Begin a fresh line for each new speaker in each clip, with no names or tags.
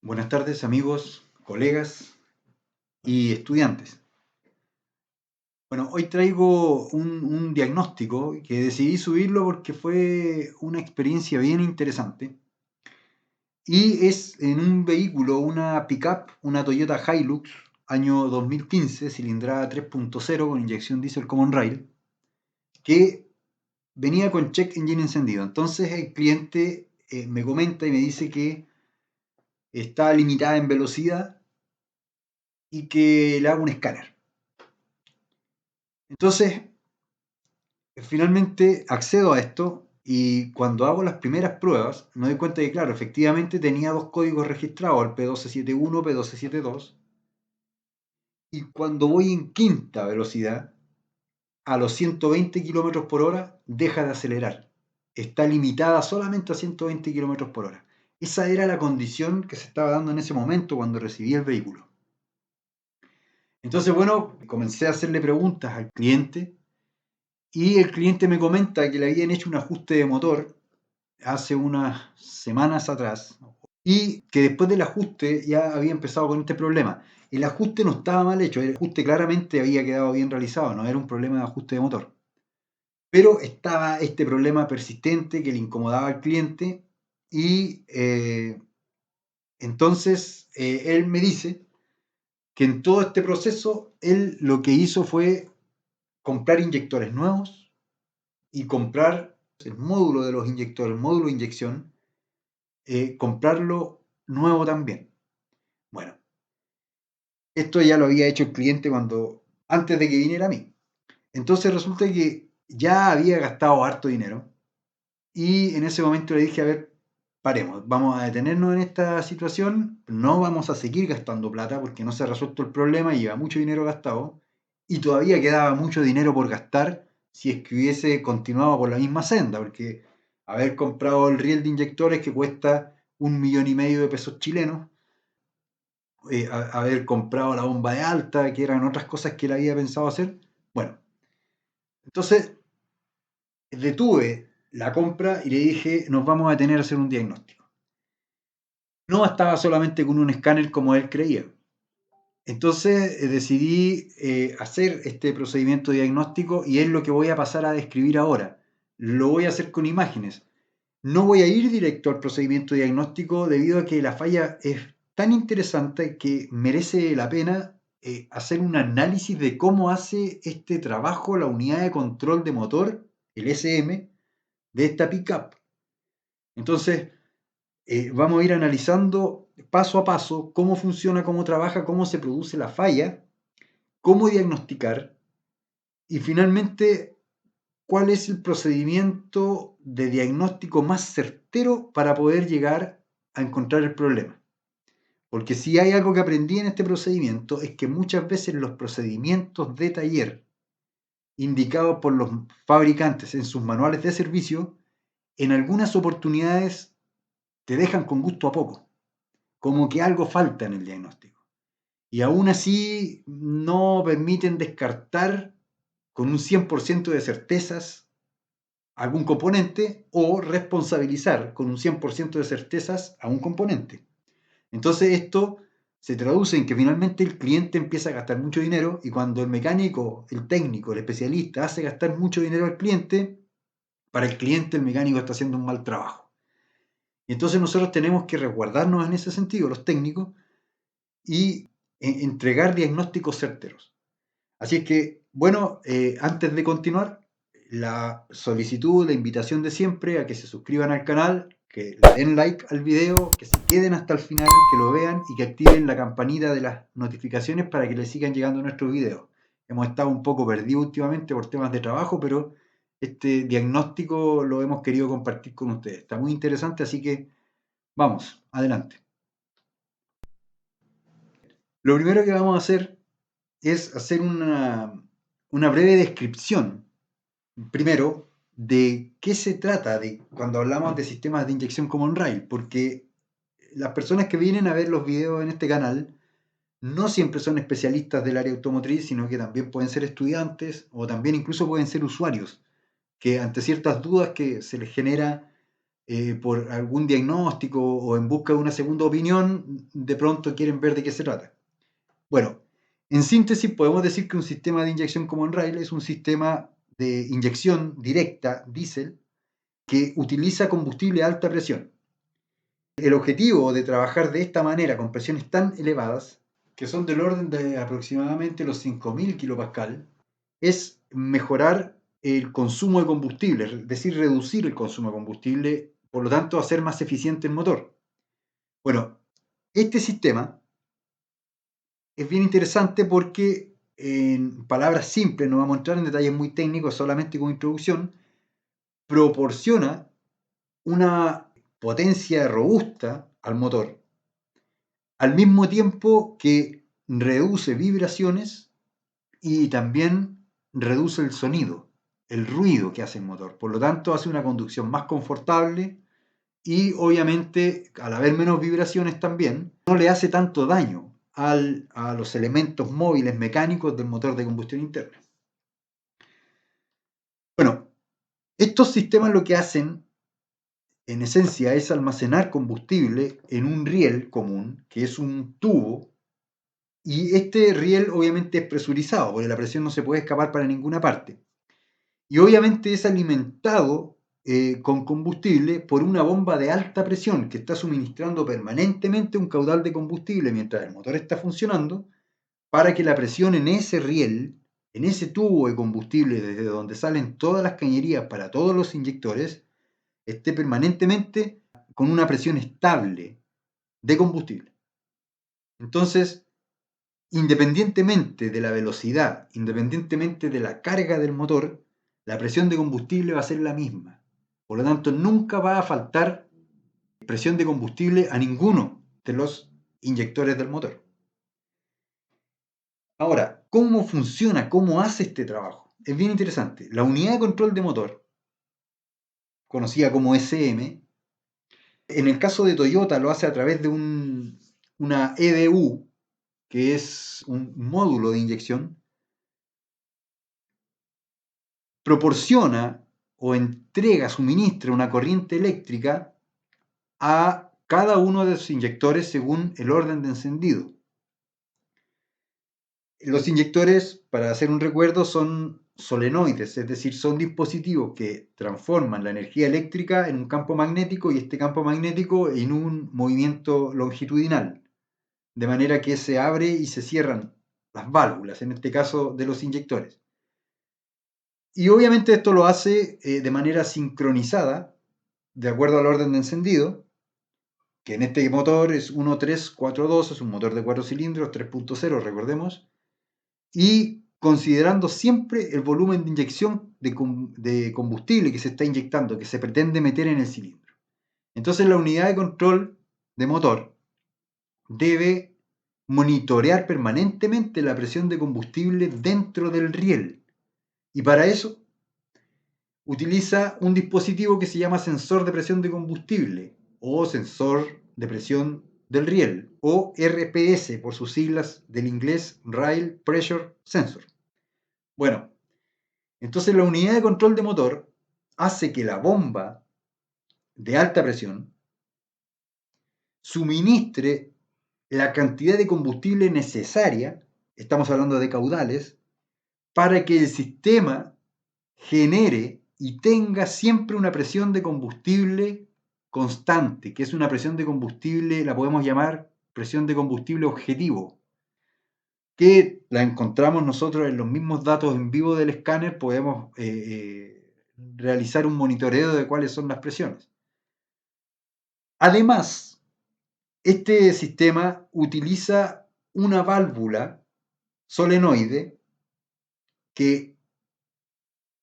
Buenas tardes amigos, colegas y estudiantes. Bueno, hoy traigo un diagnóstico que decidí subirlo porque fue una experiencia bien interesante y es en un vehículo, una pickup, una Toyota Hilux, año 2015, cilindrada 3.0 con inyección diésel Common Rail, que venía con check engine encendido. Entonces el cliente me comenta y me dice que está limitada en velocidad y que le haga un escáner. Entonces, finalmente accedo a esto y cuando hago las primeras pruebas me doy cuenta que, claro, efectivamente tenía dos códigos registrados, el P1271, P1272, y cuando voy en quinta velocidad, a los 120 kilómetros por hora, deja de acelerar. Está limitada solamente a 120 kilómetros por hora. Esa era la condición que se estaba dando en ese momento cuando recibí el vehículo. Entonces, bueno, comencé a hacerle preguntas al cliente y el cliente me comenta que le habían hecho un ajuste de motor hace unas semanas atrás y que después del ajuste ya había empezado con este problema. El ajuste no estaba mal hecho, el ajuste claramente había quedado bien realizado, no era un problema de ajuste de motor. Pero estaba este problema persistente que le incomodaba al cliente y entonces él me dice que en todo este proceso él lo que hizo fue comprar inyectores nuevos y comprar el módulo de los inyectores, el módulo de inyección, comprarlo nuevo también. Bueno, esto ya lo había hecho el cliente antes de que viniera a mí. Entonces resulta que ya había gastado harto dinero y en ese momento le dije, a ver, paremos, vamos a detenernos en esta situación, no vamos a seguir gastando plata porque no se ha resuelto el problema, lleva mucho dinero gastado y todavía quedaba mucho dinero por gastar si es que hubiese continuado por la misma senda, porque haber comprado el riel de inyectores que cuesta 1,5 millones de pesos chilenos, haber comprado la bomba de alta, que eran otras cosas que él había pensado hacer. Bueno, entonces detuve la compra y le dije, nos vamos a detener a hacer un diagnóstico. No bastaba solamente con un escáner como él creía. Entonces decidí hacer este procedimiento diagnóstico y es lo que voy a pasar a describir ahora. Lo voy a hacer con imágenes. No voy a ir directo al procedimiento diagnóstico debido a que la falla es tan interesante que merece la pena hacer un análisis de cómo hace este trabajo la unidad de control de motor, el SM, de esta pickup. Entonces, vamos a ir analizando paso a paso cómo funciona, cómo trabaja, cómo se produce la falla, cómo diagnosticar y finalmente cuál es el procedimiento de diagnóstico más certero para poder llegar a encontrar el problema. Porque si hay algo que aprendí en este procedimiento es que muchas veces los procedimientos de taller indicados por los fabricantes en sus manuales de servicio, en algunas oportunidades te dejan con gusto a poco, como que algo falta en el diagnóstico. Y aún así no permiten descartar con un 100% de certezas algún componente o responsabilizar con un 100% de certezas a un componente. Entonces esto se traduce en que finalmente el cliente empieza a gastar mucho dinero y cuando el mecánico, el técnico, el especialista hace gastar mucho dinero al cliente, para el cliente el mecánico está haciendo un mal trabajo. Y entonces nosotros tenemos que resguardarnos en ese sentido, los técnicos, y entregar diagnósticos certeros. Así es que, bueno, antes de continuar, la solicitud, la invitación de siempre a que se suscriban al canal, que le den like al video, que se queden hasta el final, que lo vean y que activen la campanita de las notificaciones para que les sigan llegando nuestros videos. Hemos estado un poco perdidos últimamente por temas de trabajo, pero este diagnóstico lo hemos querido compartir con ustedes. Está muy interesante, así que vamos, adelante. Lo primero que vamos a hacer es hacer una breve descripción, primero, de qué se trata cuando hablamos de sistemas de inyección Common Rail, porque las personas que vienen a ver los videos en este canal no siempre son especialistas del área automotriz, sino que también pueden ser estudiantes o también incluso pueden ser usuarios, que ante ciertas dudas que se les genera por algún diagnóstico o en busca de una segunda opinión, de pronto quieren ver de qué se trata. Bueno, en síntesis podemos decir que un sistema de inyección como Enrail es un sistema de inyección directa, diésel, que utiliza combustible a alta presión. El objetivo de trabajar de esta manera con presiones tan elevadas, que son del orden de aproximadamente los 5.000 kilopascal, es mejorar el consumo de combustible, es decir, reducir el consumo de combustible, por lo tanto hacer más eficiente el motor. Bueno, este sistema es bien interesante porque, en palabras simples, no vamos a entrar en detalles muy técnicos, solamente como introducción, proporciona una potencia robusta al motor, al mismo tiempo que reduce vibraciones y también reduce el sonido, el ruido que hace el motor. Por lo tanto, hace una conducción más confortable y obviamente, al haber menos vibraciones también, no le hace tanto daño a los elementos móviles mecánicos del motor de combustión interna. Bueno, estos sistemas lo que hacen, en esencia, es almacenar combustible en un riel común, que es un tubo, y este riel obviamente es presurizado, porque la presión no se puede escapar para ninguna parte. Y obviamente es alimentado con combustible por una bomba de alta presión que está suministrando permanentemente un caudal de combustible mientras el motor está funcionando, para que la presión en ese riel, en ese tubo de combustible desde donde salen todas las cañerías para todos los inyectores, esté permanentemente con una presión estable de combustible. Entonces, independientemente de la velocidad, independientemente de la carga del motor, la presión de combustible va a ser la misma. Por lo tanto, nunca va a faltar presión de combustible a ninguno de los inyectores del motor. Ahora, ¿cómo funciona? ¿Cómo hace este trabajo? Es bien interesante. La unidad de control de motor, conocida como SM, en el caso de Toyota lo hace a través de una EDU, que es un módulo de inyección, proporciona o entrega, suministra una corriente eléctrica a cada uno de sus inyectores según el orden de encendido. Los inyectores, para hacer un recuerdo, son solenoides, es decir, son dispositivos que transforman la energía eléctrica en un campo magnético y este campo magnético en un movimiento longitudinal, de manera que se abre y se cierran las válvulas, en este caso de los inyectores. Y obviamente esto lo hace de manera sincronizada, de acuerdo al orden de encendido, que en este motor es 1.342, es un motor de 4 cilindros, 3.0, recordemos, y considerando siempre el volumen de inyección de combustible que se está inyectando, que se pretende meter en el cilindro. Entonces la unidad de control de motor debe monitorear permanentemente la presión de combustible dentro del riel. Y para eso utiliza un dispositivo que se llama sensor de presión de combustible o sensor de presión del riel, o RPS por sus siglas del inglés Rail Pressure Sensor. Bueno, entonces la unidad de control de motor hace que la bomba de alta presión suministre la cantidad de combustible necesaria, estamos hablando de caudales, para que el sistema genere y tenga siempre una presión de combustible constante, que es una presión de combustible, la podemos llamar presión de combustible objetivo, que la encontramos nosotros en los mismos datos en vivo del escáner, podemos realizar un monitoreo de cuáles son las presiones. Además, este sistema utiliza una válvula solenoide que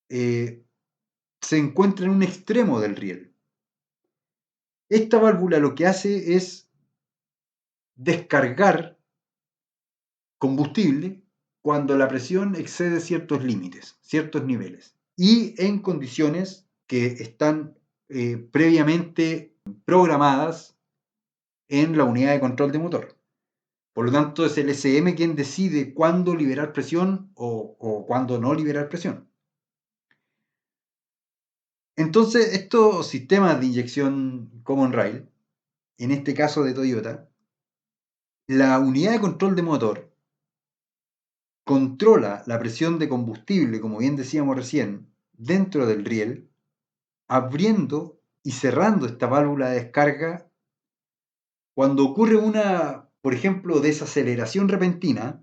se encuentra en un extremo del riel. Esta válvula lo que hace es descargar combustible cuando la presión excede ciertos límites, ciertos niveles, y en condiciones que están previamente programadas en la unidad de control de motor. Por lo tanto, es el SM quien decide cuándo liberar presión o cuándo no liberar presión. Entonces, estos sistemas de inyección Common Rail, en este caso de Toyota, la unidad de control de motor controla la presión de combustible, como bien decíamos recién, dentro del riel, abriendo y cerrando esta válvula de descarga cuando ocurre una, por ejemplo, desaceleración repentina,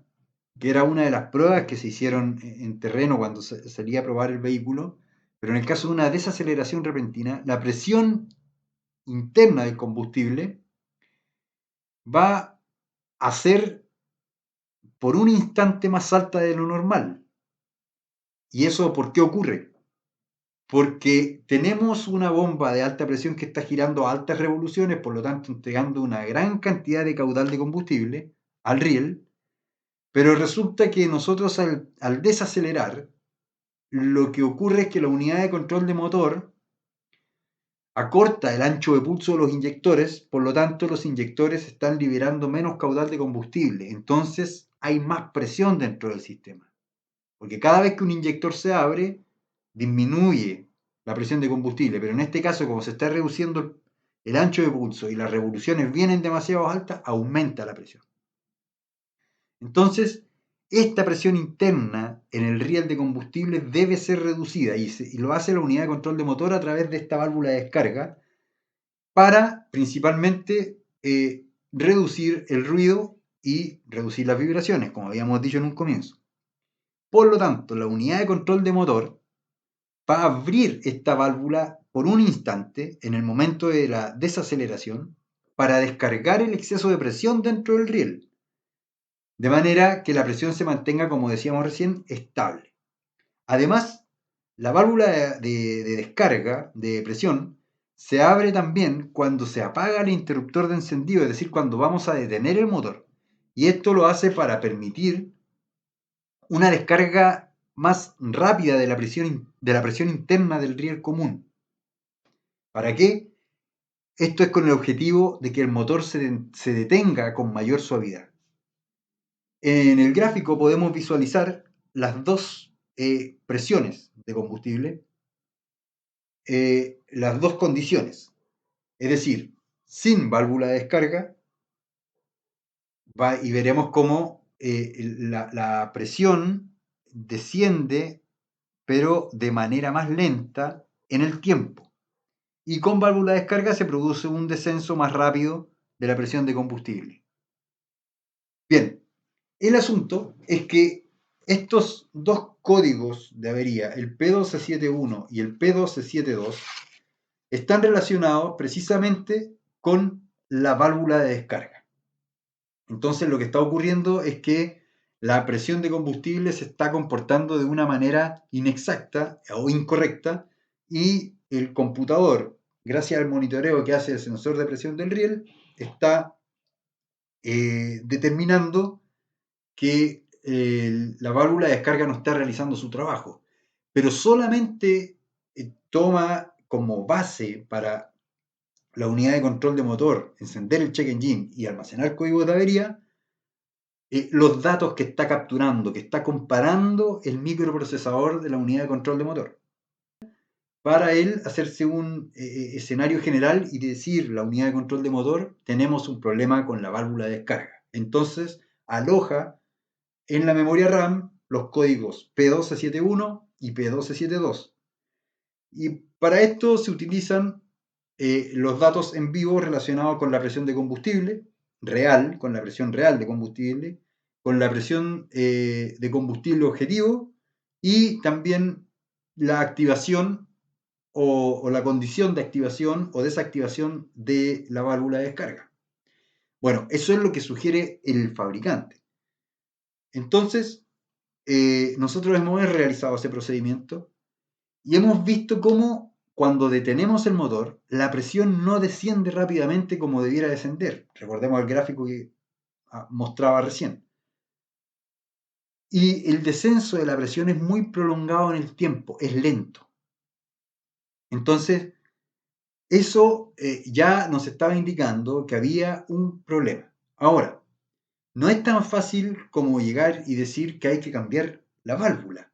que era una de las pruebas que se hicieron en terreno cuando salía a probar el vehículo, pero en el caso de una desaceleración repentina, la presión interna del combustible va a ser por un instante más alta de lo normal. ¿Y eso por qué ocurre? Porque tenemos una bomba de alta presión que está girando a altas revoluciones, por lo tanto entregando una gran cantidad de caudal de combustible al riel, pero resulta que nosotros al desacelerar, lo que ocurre es que la unidad de control de motor acorta el ancho de pulso de los inyectores, por lo tanto los inyectores están liberando menos caudal de combustible, entonces hay más presión dentro del sistema, porque cada vez que un inyector se abre, disminuye la presión de combustible, pero en este caso, como se está reduciendo el ancho de pulso y las revoluciones vienen demasiado altas, aumenta la presión. Entonces, esta presión interna en el riel de combustible debe ser reducida y lo hace la unidad de control de motor a través de esta válvula de descarga para principalmente reducir el ruido y reducir las vibraciones, como habíamos dicho en un comienzo. Por lo tanto, la unidad de control de motor va a abrir esta válvula por un instante en el momento de la desaceleración para descargar el exceso de presión dentro del riel, de manera que la presión se mantenga, como decíamos recién, estable. Además, la válvula de descarga de presión se abre también cuando se apaga el interruptor de encendido, es decir, cuando vamos a detener el motor. Y esto lo hace para permitir una descarga más rápida de la presión interna del riel común. ¿Para qué? Esto es con el objetivo de que el motor se detenga con mayor suavidad. En el gráfico podemos visualizar las dos presiones de combustible, las dos condiciones. Es decir, sin válvula de descarga, y veremos cómo la presión desciende, pero de manera más lenta en el tiempo. Y con válvula de descarga se produce un descenso más rápido de la presión de combustible. Bien, el asunto es que estos dos códigos de avería, el P1271 y el P1272, están relacionados precisamente con la válvula de descarga. Entonces lo que está ocurriendo es que la presión de combustible se está comportando de una manera inexacta o incorrecta y el computador, gracias al monitoreo que hace el sensor de presión del riel, está determinando que la válvula de descarga no está realizando su trabajo, pero solamente toma como base para la unidad de control de motor, encender el check engine y almacenar código de avería, los datos que está capturando, que está comparando el microprocesador de la unidad de control de motor. Para él hacerse un escenario general y decir, la unidad de control de motor, tenemos un problema con la válvula de descarga. Entonces, aloja en la memoria RAM los códigos P1271 y P1272. Y para esto se utilizan los datos en vivo relacionados con la presión de combustible real, con la presión real de combustible, con la presión de combustible objetivo y también la activación o la condición de activación o desactivación de la válvula de descarga. Bueno, eso es lo que sugiere el fabricante. Entonces, nosotros hemos realizado ese procedimiento y hemos visto cómo cuando detenemos el motor, la presión no desciende rápidamente como debiera descender. Recordemos el gráfico que mostraba recién. Y el descenso de la presión es muy prolongado en el tiempo, es lento. Entonces, eso ya nos estaba indicando que había un problema. Ahora, no es tan fácil como llegar y decir que hay que cambiar la válvula.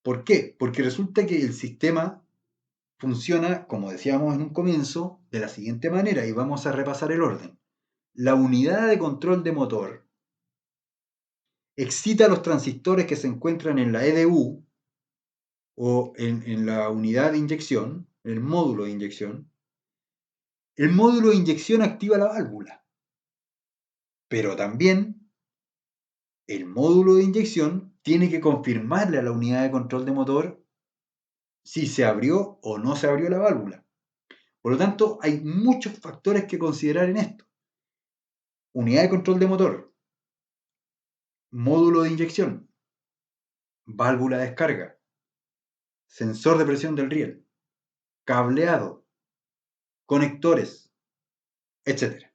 ¿Por qué? Porque resulta que el sistema funciona, como decíamos en un comienzo, de la siguiente manera, y vamos a repasar el orden. La unidad de control de motor excita los transistores que se encuentran en la EDU o en la unidad de inyección, el módulo de inyección. El módulo de inyección activa la válvula, pero también el módulo de inyección tiene que confirmarle a la unidad de control de motor si se abrió o no se abrió la válvula. Por lo tanto, hay muchos factores que considerar en esto. Unidad de control de motor, módulo de inyección, válvula de descarga, sensor de presión del riel, cableado, conectores, etc.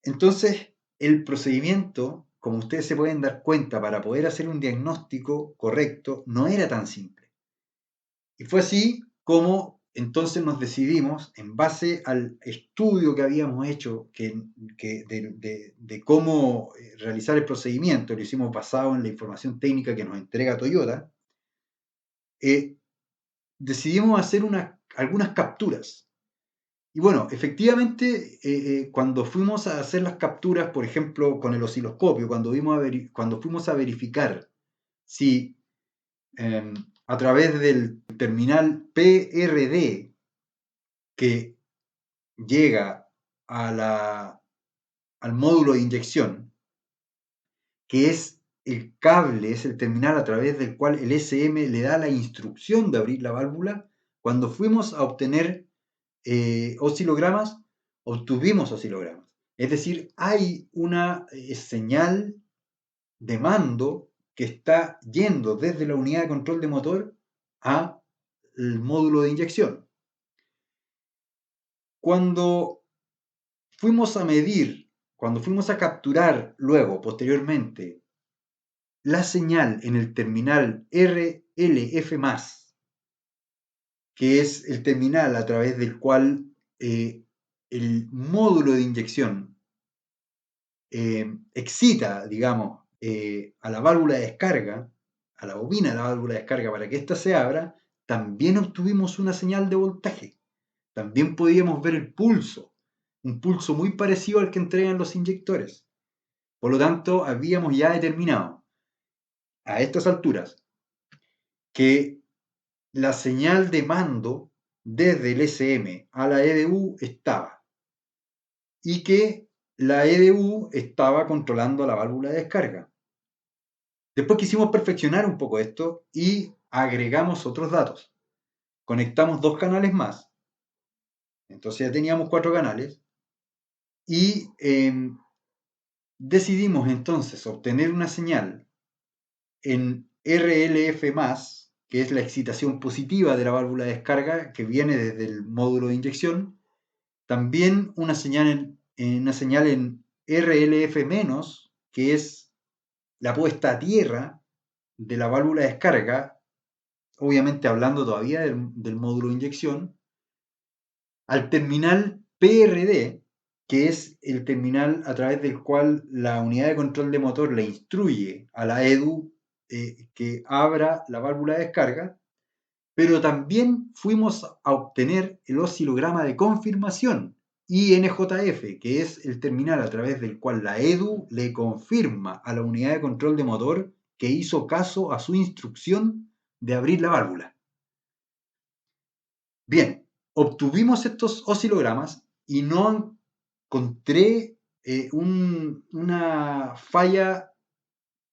Entonces, el procedimiento, como ustedes se pueden dar cuenta, para poder hacer un diagnóstico correcto, no era tan simple. Y fue así como entonces nos decidimos, en base al estudio que habíamos hecho de cómo realizar el procedimiento, lo hicimos basado en la información técnica que nos entrega Toyota, decidimos hacer algunas capturas. Y bueno, efectivamente, cuando fuimos a hacer las capturas, por ejemplo, con el osciloscopio, cuando fuimos a verificar si a través del terminal PRD que llega al módulo de inyección, que es el cable, es el terminal a través del cual el SM le da la instrucción de abrir la válvula, cuando fuimos a obtener oscilogramas, obtuvimos oscilogramas. Es decir, hay una señal de mando que está yendo desde la unidad de control de motor al módulo de inyección. Cuando fuimos a medir, cuando fuimos a capturar luego, posteriormente, la señal en el terminal RLF+, que es el terminal a través del cual el módulo de inyección excita, digamos, a la válvula de descarga, a la bobina de la válvula de descarga para que ésta se abra, también obtuvimos una señal de voltaje. También podíamos ver el pulso, un pulso muy parecido al que entregan los inyectores. Por lo tanto, habíamos ya determinado a estas alturas que la señal de mando desde el SM a la EDU estaba y que la EDU estaba controlando la válvula de descarga. Después quisimos perfeccionar un poco esto y agregamos otros datos. Conectamos 2 canales más, entonces ya teníamos 4 canales y decidimos entonces obtener una señal en RLF+, que es la excitación positiva de la válvula de descarga que viene desde el módulo de inyección, también una señal en RLF-, que es la puesta a tierra de la válvula de descarga, obviamente hablando todavía del módulo de inyección, al terminal PRD, que es el terminal a través del cual la unidad de control de motor le instruye a la EDU que abra la válvula de descarga, pero también fuimos a obtener el oscilograma de confirmación, INJF, que es el terminal a través del cual la EDU le confirma a la unidad de control de motor que hizo caso a su instrucción de abrir la válvula. Bien, obtuvimos estos oscilogramas y no encontré una falla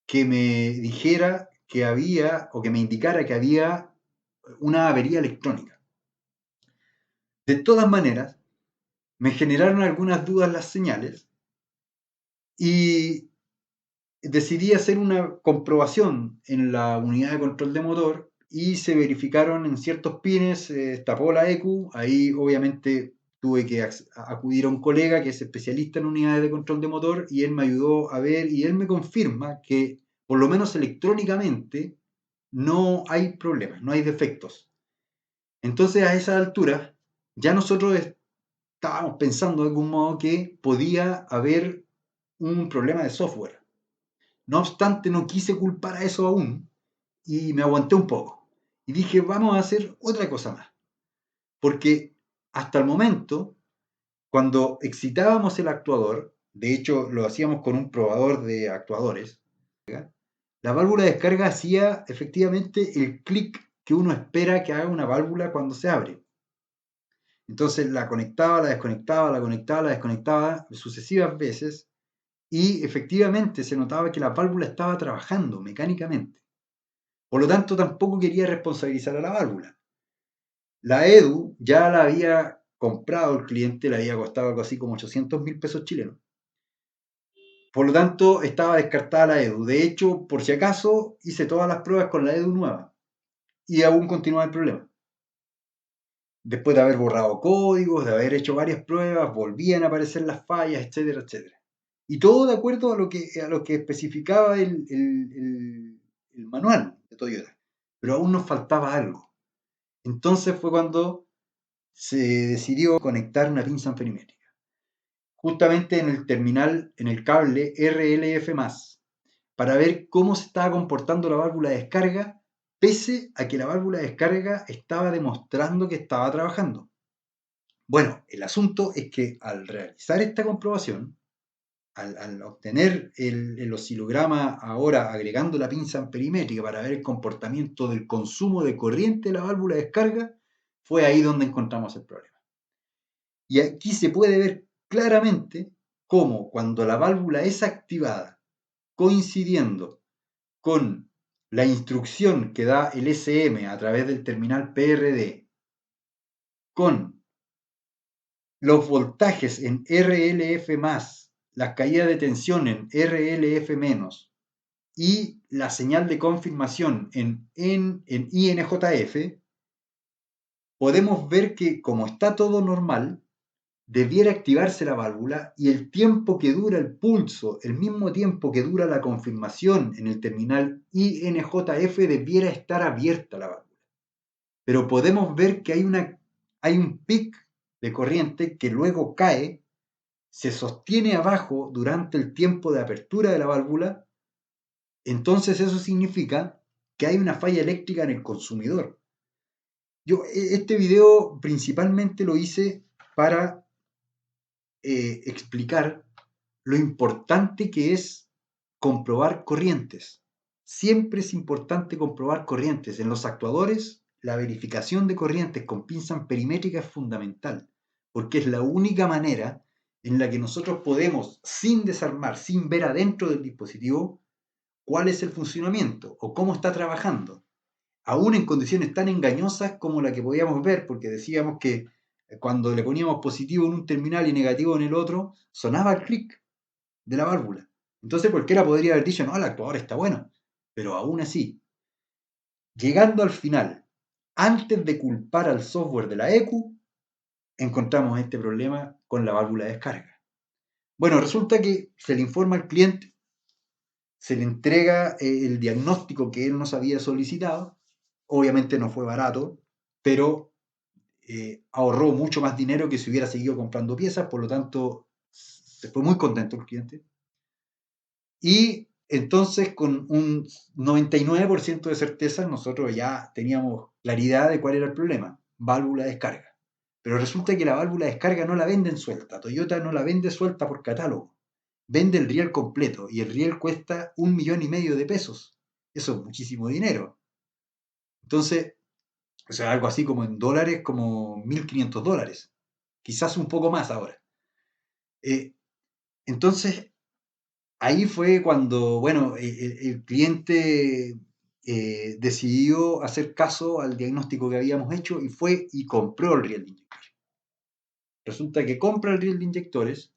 que me dijera que había o que me indicara que había una avería electrónica. De todas maneras, me generaron algunas dudas las señales y decidí hacer una comprobación en la unidad de control de motor y se verificaron en ciertos pines, se tapó la ECU, ahí obviamente tuve que acudir a un colega que es especialista en unidades de control de motor y él me ayudó a ver y él me confirma que por lo menos electrónicamente no hay problemas, no hay defectos. Entonces a esa altura ya nosotros estábamos pensando de algún modo que podía haber un problema de software. No obstante, no quise culpar a eso aún y me aguanté un poco. Y dije, vamos a hacer otra cosa más. porque hasta el momento, cuando excitábamos el actuador, de hecho lo hacíamos con un probador de actuadores, la válvula de descarga hacía efectivamente el clic que uno espera que haga una válvula cuando se abre. Entonces la conectaba, la desconectaba, la conectaba, la desconectaba sucesivas veces y efectivamente se notaba que la válvula estaba trabajando mecánicamente. Por lo tanto, tampoco quería responsabilizar a la válvula. La EDU ya la había comprado el cliente, le había costado algo así como 800.000 pesos chilenos. Por lo tanto, estaba descartada la EDU. De hecho, por si acaso, hice todas las pruebas con la EDU nueva y aún continuaba el problema. Después de haber borrado códigos, de haber hecho varias pruebas, volvían a aparecer las fallas, etcétera, etcétera. Y todo de acuerdo a lo que especificaba el manual de Toyota. Pero aún nos faltaba algo. Entonces fue cuando se decidió conectar una pinza amperimétrica. Justamente en el terminal, en el cable RLF+, para ver cómo se estaba comportando la válvula de descarga, pese a que la válvula de descarga estaba demostrando que estaba trabajando. Bueno, el asunto es que al realizar esta comprobación, al obtener el oscilograma ahora agregando la pinza amperimétrica para ver el comportamiento del consumo de corriente de la válvula de descarga, fue ahí donde encontramos el problema. Y aquí se puede ver claramente cómo cuando la válvula es activada coincidiendo con la instrucción que da el SM a través del terminal PRD con los voltajes en RLF+, las caídas de tensión en RLF- y la señal de confirmación en INJF, podemos ver que como está todo normal, debiera activarse la válvula y el tiempo que dura el pulso, el mismo tiempo que dura la confirmación en el terminal INJF, debiera estar abierta la válvula. Pero podemos ver que hay un pic de corriente que luego cae, se sostiene abajo durante el tiempo de apertura de la válvula. Entonces eso significa que hay una falla eléctrica en el consumidor. Yo este video principalmente lo hice para explicar lo importante que es comprobar corrientes. Siempre es importante comprobar corrientes. En los actuadores, la verificación de corrientes con pinza amperimétrica es fundamental, porque es la única manera en la que nosotros podemos, sin desarmar, sin ver adentro del dispositivo, cuál es el funcionamiento o cómo está trabajando, aún en condiciones tan engañosas como la que podíamos ver, porque decíamos que cuando le poníamos positivo en un terminal y negativo en el otro, sonaba el clic de la válvula. Entonces cualquiera podría haber dicho, no, el actuador está bueno, pero aún así, llegando al final, antes de culpar al software de la ECU, encontramos este problema con la válvula de descarga. Bueno, resulta que se le informa al cliente, se le entrega el diagnóstico que él nos había solicitado. Obviamente no fue barato, pero ahorró mucho más dinero que si hubiera seguido comprando piezas, por lo tanto se fue muy contento el cliente. Y entonces con un 99% de certeza nosotros ya teníamos claridad de cuál era el problema, válvula de descarga. Pero resulta que la válvula de descarga no la venden suelta, Toyota no la vende suelta por catálogo, vende el riel completo y el riel cuesta 1,5 millones de pesos. Eso es muchísimo dinero. Entonces, o sea, algo así como en dólares, como $1,500, quizás un poco más ahora. Entonces, ahí fue cuando, bueno, el cliente decidió hacer caso al diagnóstico que habíamos hecho y fue y compró el riel de inyectores. Resulta que compra el riel de inyectores,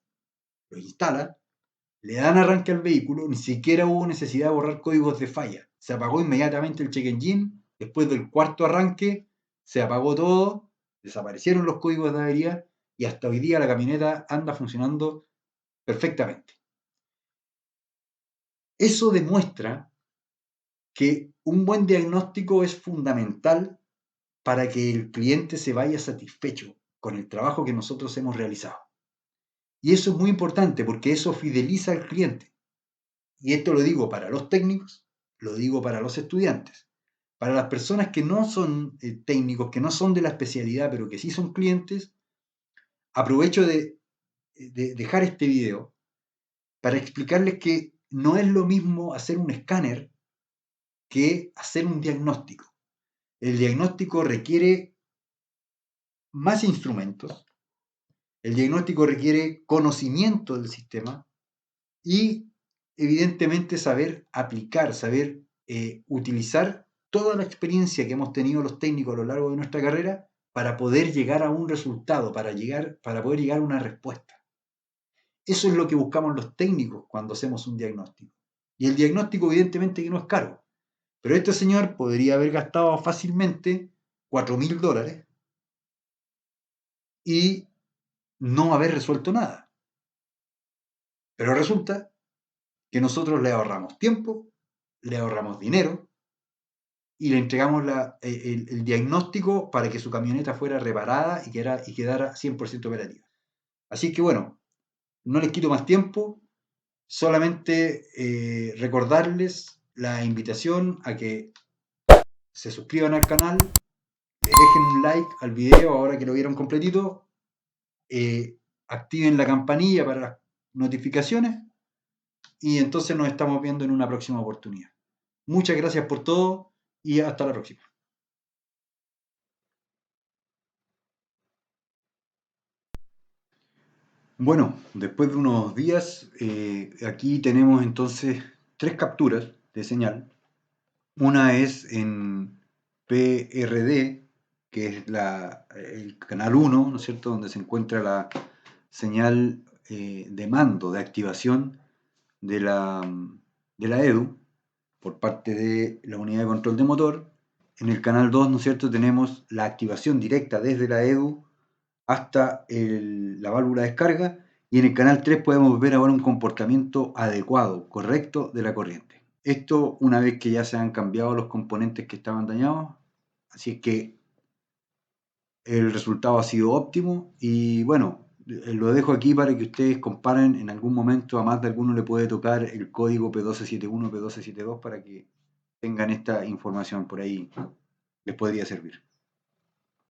lo instala, le dan arranque al vehículo, ni siquiera hubo necesidad de borrar códigos de falla. Se apagó inmediatamente el check engine, después del cuarto arranque se apagó todo, desaparecieron los códigos de avería y hasta hoy día la camioneta anda funcionando perfectamente. Eso demuestra que un buen diagnóstico es fundamental para que el cliente se vaya satisfecho con el trabajo que nosotros hemos realizado. Y eso es muy importante porque eso fideliza al cliente. Y esto lo digo para los técnicos, lo digo para los estudiantes. Para las personas que no son técnicos, que no son de la especialidad, pero que sí son clientes, aprovecho de dejar este video para explicarles que no es lo mismo hacer un escáner que hacer un diagnóstico. El diagnóstico requiere más instrumentos, el diagnóstico requiere conocimiento del sistema y evidentemente saber aplicar, saber utilizar toda la experiencia que hemos tenido los técnicos a lo largo de nuestra carrera para poder llegar a un resultado, para poder llegar a una respuesta. Eso es lo que buscamos los técnicos cuando hacemos un diagnóstico. Y el diagnóstico evidentemente que no es caro. Pero este señor podría haber gastado fácilmente $4.000 y no haber resuelto nada. Pero resulta que nosotros le ahorramos tiempo, le ahorramos dinero y le entregamos el diagnóstico para que su camioneta fuera reparada y quedara 100% operativa. Así que bueno, no les quito más tiempo, solamente recordarles la invitación a que se suscriban al canal, le dejen un like al video ahora que lo vieron completito, activen la campanilla para las notificaciones y entonces nos estamos viendo en una próxima oportunidad. Muchas gracias por todo y hasta la próxima. Bueno, después de unos días, aquí tenemos entonces 3 capturas de señal. Una es en PRD, que es el canal 1, ¿no es cierto?, donde se encuentra la señal de mando, de activación de la EDU por parte de la unidad de control de motor. En el canal 2, ¿no es cierto?, tenemos la activación directa desde la EDU hasta la válvula de descarga, y en el canal 3 podemos ver ahora un comportamiento adecuado, correcto de la corriente. Esto una vez que ya se han cambiado los componentes que estaban dañados, así es que el resultado ha sido óptimo y bueno, lo dejo aquí para que ustedes comparen. En algún momento a más de alguno le puede tocar el código P1271, P1272 para que tengan esta información por ahí, les podría servir.